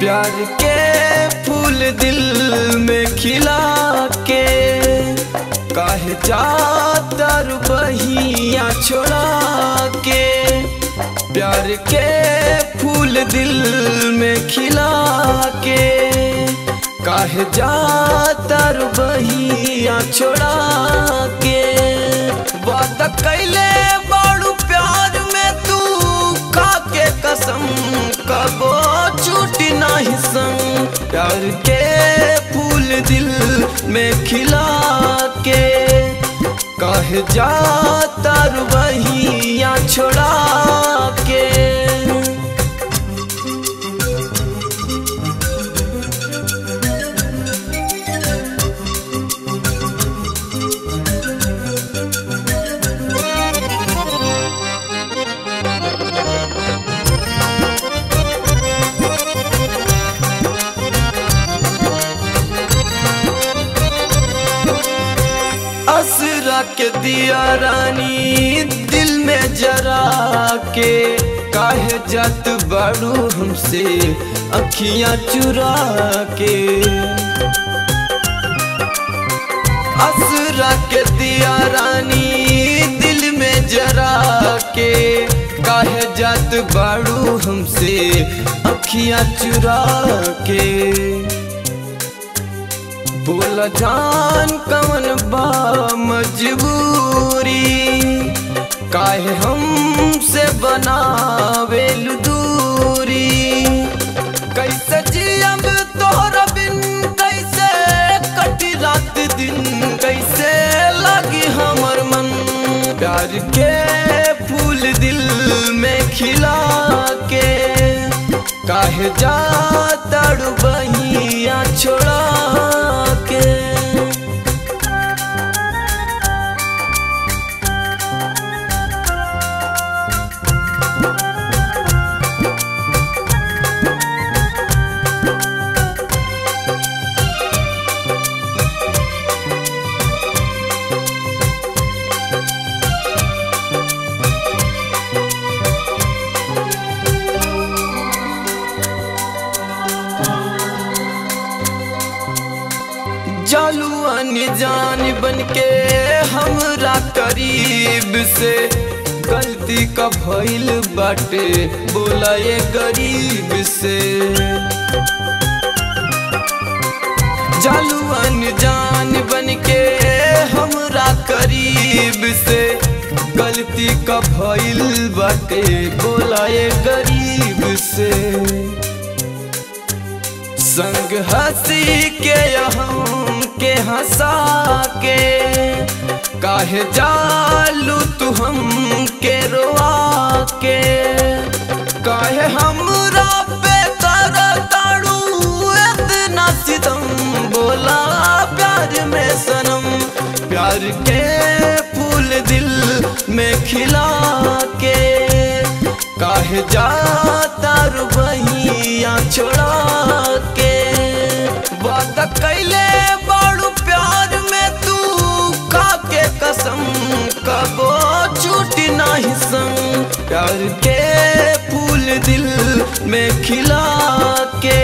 प्यार के फूल दिल में खिला के काहे जाता रुबहिया छोड़ा के। प्यार के फूल दिल में खिला के काहे जाता रुबहिया छोड़ा के। वादा कैले बाड़ू प्यार में तू खाके कसम कबो छूटी नहीं संग। प्यार के फूल दिल में खिला के काहे जाता रुबहिया छोड़ा के। असरा के दिया रानी दिल में जरा के काहे जात बाड़ू हमसे अखियां चुरा के। असरा के दिया रानी दिल में जरा के काहे जात बाड़ू हमसे अखियां चुरा के। बोला जान कवन बा मजबूरी काहे हमसे बनावे दूरी। कैसे जियब तोहरा बिन कैसे कटी रात दिन कैसे लगी हमर मन। प्यार के फूल दिल में खिला के काहे जाता रुबहिया छोड़ा के। जालू अनजान बनके हमरा करीब से गलती का भइल बाटे बोला ये गरीब से। जालू अनजान बनके हमरा करीब से गलती का भइल बाटे बोला ये गरीब से। संग हंसी के हम के हंसा के काहे जालू तू हम के रोआ के। काहे हमरा पे करताड़ू इतना सितम बोला प्यार में सनम। प्यार के फूल दिल में खिला के काहे जाता रुबहिया छोड़ा के। वादा कैले बाड़ू प्यार में तू खाके कसम कबो छूटी नहीं संग। प्यार के फूल दिल में खिला के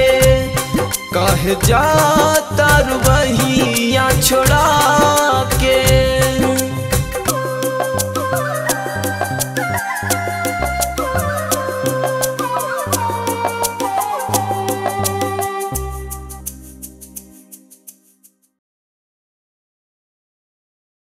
काहे जाता रुबहिया छोड़ा के।